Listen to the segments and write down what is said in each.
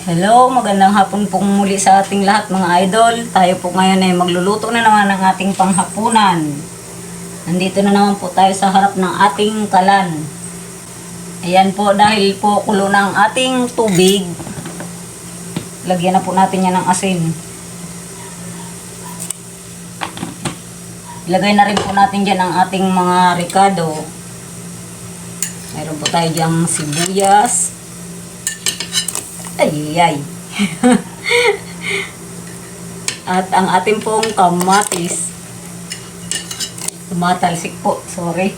Hello, magandang hapon pong muli sa ating lahat mga idol. Tayo po ngayon ay magluluto na naman ng ating panghapunan. Nandito na naman po tayo sa harap ng ating kalan. Ayan po, dahil po kulo na ang ating tubig. Lagyan na po natin yan ng asin. Ilagay na rin po natin dyan ang ating mga ricado. Mayroon po tayo dyang sibuyas. Ay. At ang ating pong kamatis. Tumatalsik po, sorry.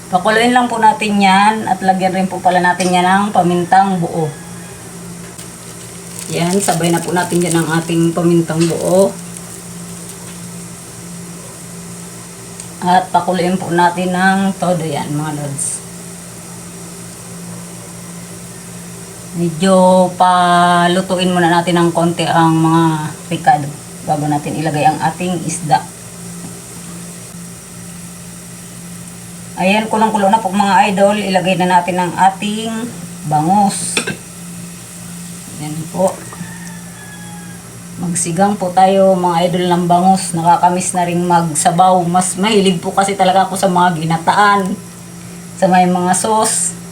Pakuluin lang po natin yan at lagyan rin po pala natin yan ng pamintang buo. Yan, sabay na po natin yan ang ating pamintang buo. At pakuluin po natin ng todo yan mga lods. Medyo palutuin muna natin ng konti ang mga ricado bago natin ilagay ang ating isda. Ayan, kulong-kulo na po mga idol. Ilagay na natin ang ating bangus. Ayan po. Magsigang po tayo mga idol ng bangus. Nakakamiss na rin magsabaw. Mas mahilig po kasi talaga ako sa mga ginataan. Sa may mga sauce.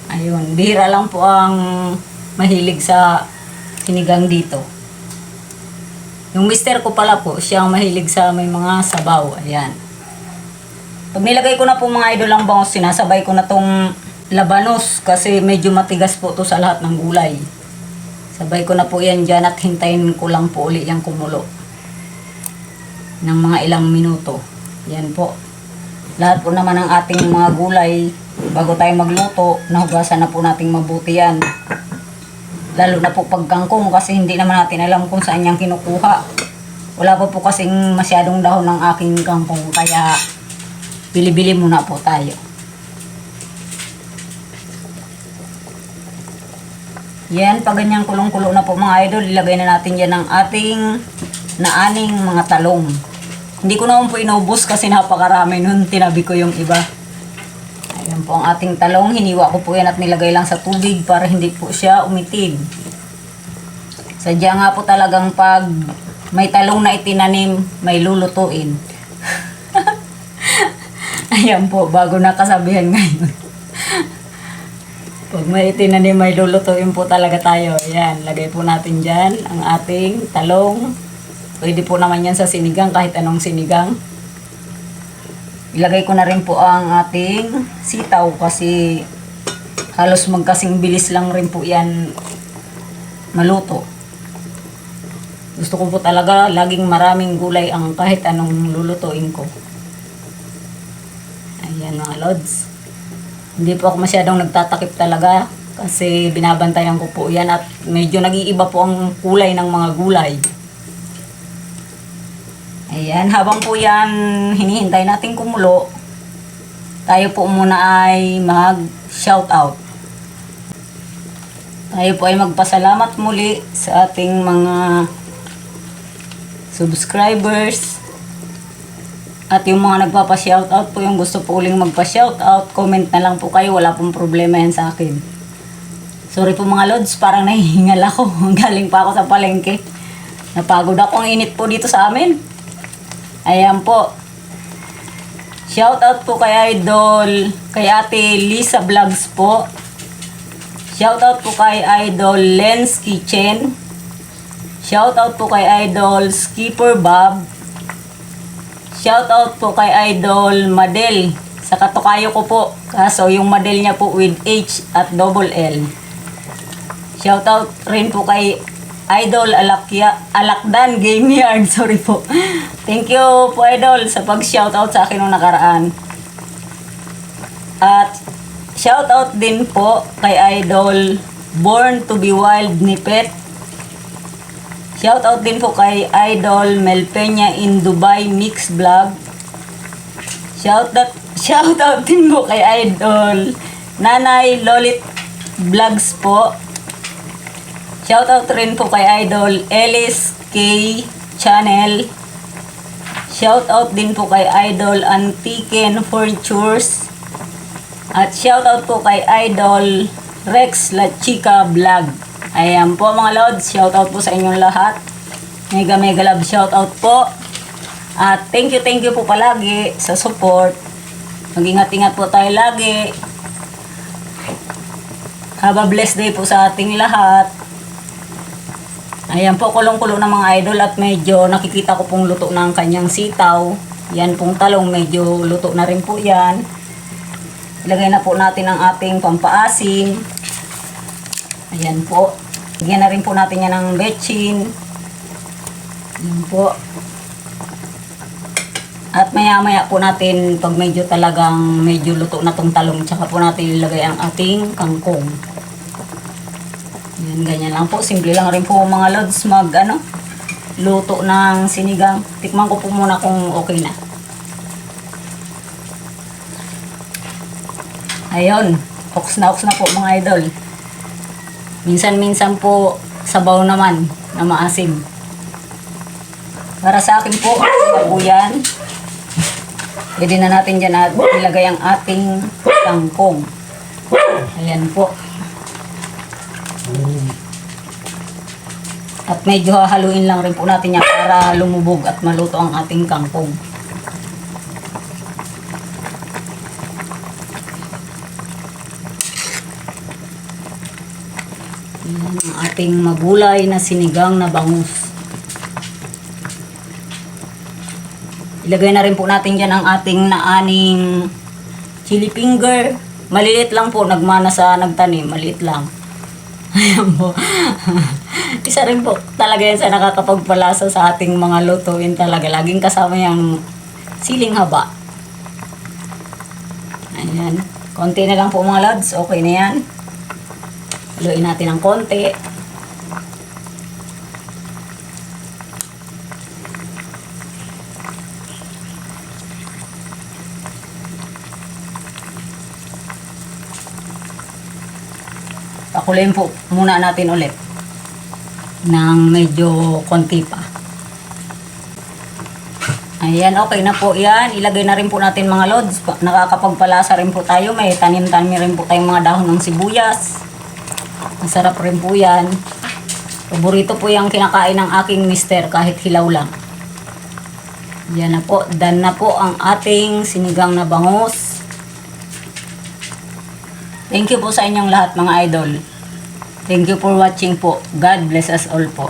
Ayun, bihira lang po ang mahilig sa sinigang dito. Yung mister ko pala po, siyang mahilig sa may mga sabaw. Ayan. Pag nilagay ko na po mga idol ang bangus, sinasabay ko na tong labanos kasi medyo matigas po to sa lahat ng gulay. Sabay ko na po yan dyan at hintayin ko lang po uli yung kumulo ng mga ilang minuto. Yan po. Lahat po naman ng ating mga gulay, bago tayo magluto, nahugasan na po nating mabuti yan. Lalo na po pag kangkong kasi hindi naman natin alam kung saan yung kinukuha. Wala po kasing masyadong dahon ng aking kangkong kaya bili-bili muna po tayo. Yan, pag ganyang kulong-kulo na po mga idol, ilagay na natin yan ang ating naaning mga talong. Hindi ko naman po inaubos kasi napakarami nun, tinabi ko yung iba. Ayan po ang ating talong, hiniwa ko po yan at nilagay lang sa tubig para hindi po siya umitid. Sadya nga po talagang pag may talong na itinanim, may lulutuin. Ayan po, bago nakasabihan ngayon. Pag may itinanim, may lulutuin po talaga tayo. Ayan, lagay po natin dyan ang ating talong. Pwede po naman yan sa sinigang, kahit anong sinigang. Ilagay ko na rin po ang ating sitaw kasi halos magkasing bilis lang rin po yan maluto. Gusto ko po talaga laging maraming gulay ang kahit anong lulutuin ko. Ayan mga lods. Hindi po ako masyadong nagtatakip talaga kasi binabantayan ko po yan at medyo nag-iiba po ang kulay ng mga gulay. Ayan, habang po yan hinihintay natin kumulo, tayo po muna ay mag-shoutout. Tayo po ay magpasalamat muli sa ating mga subscribers. At yung mga nagpapa-shoutout po, yung gusto po uling magpa-shoutout, comment na lang po kayo, wala pong problema yan sa akin. Sorry po mga lods, parang nahihingal ako. Galing pa ako sa palengke. Napagod ako, ang init po dito sa amin. Ayan po. Shoutout po kay Idol, kay Ate Lisa Vlogs po. Shoutout po kay Idol Lens Kitchen. Shoutout po kay Idol Skipper Bob. Shoutout po kay Idol Madel. Sa katukayo ko po. Kaso yung Madel niya po with H at double L. Shoutout rin po kay Idol Alakdan Game Yard. Sorry po. Thank you po Idol sa pag-shoutout sa akin nung nakaraan. At shoutout din po kay Idol Born to be Wild ni Pet. Shoutout din po kay Idol Mel Peña in Dubai Mix Vlog. Shoutout din po kay Idol Nanay Lolit Vlogs po. Shoutout rin po kay Idol Ellis K Channel. Shoutout din po kay Idol Antiken Furnitures. At shoutout po kay Idol Rex La Chica Vlog. Ayan po mga lods, shoutout po sa inyong lahat. Mega mega love shoutout po. At thank you po palagi sa support. Mag-ingat-ingat po tayo lagi. Have a blessed day po sa ating lahat. Ayan po, kulong-kulo ng mga idol at medyo nakikita ko pong luto ng kanyang sitaw. Yan pong talong, medyo luto na rin po yan. Ilagay na po natin ang ating pampaasim. Ayan po. Lagyan na rin po natin yan ng betchin. Ayan po. At maya-maya po natin, pag medyo luto na tong talong, tsaka po natin ilagay ang ating kangkong. Yan, ganyan lang po. Simple lang rin po mga lods luto ng sinigang. Tikman ko po muna kung okay na. Ayun, oks na po mga idol. Minsan-minsan po sabaw naman na maasim. Para sa akin po, yan. Pwede na natin dyan at ilagay ang ating kangkong. Ayan po. At medyo hahaluin lang rin po natin yan para lumubog at maluto ang ating kangkong. Ayan ang ating magulay na sinigang na bangus. Ilagay na rin po natin dyan ang ating naaning chili finger. Maliit lang po, nagmana sa nagtanim, maliit lang. Ayan po. Isa rin po talaga yan sa nakakapagpalasa sa ating mga lutuin talaga. Laging kasama yung siling haba. Ayan. Konti na lang po mga lods. Okay na yan. Haluin natin ng konti. Pakuluin po muna natin ulit ng medyo konti pa. Ayan, okay na po yan. Ilagay na rin po natin mga lods. Nakakapagpalasa rin po tayo. May tanim-tanim rin po tayong mga dahon ng sibuyas. Masarap rin po yan. Paborito po yung kinakain ng aking mister kahit hilaw lang. Yan na po. Done na po ang ating sinigang na bangus. Thank you po sa inyong lahat mga idol. Thank you for watching po. God bless us all po.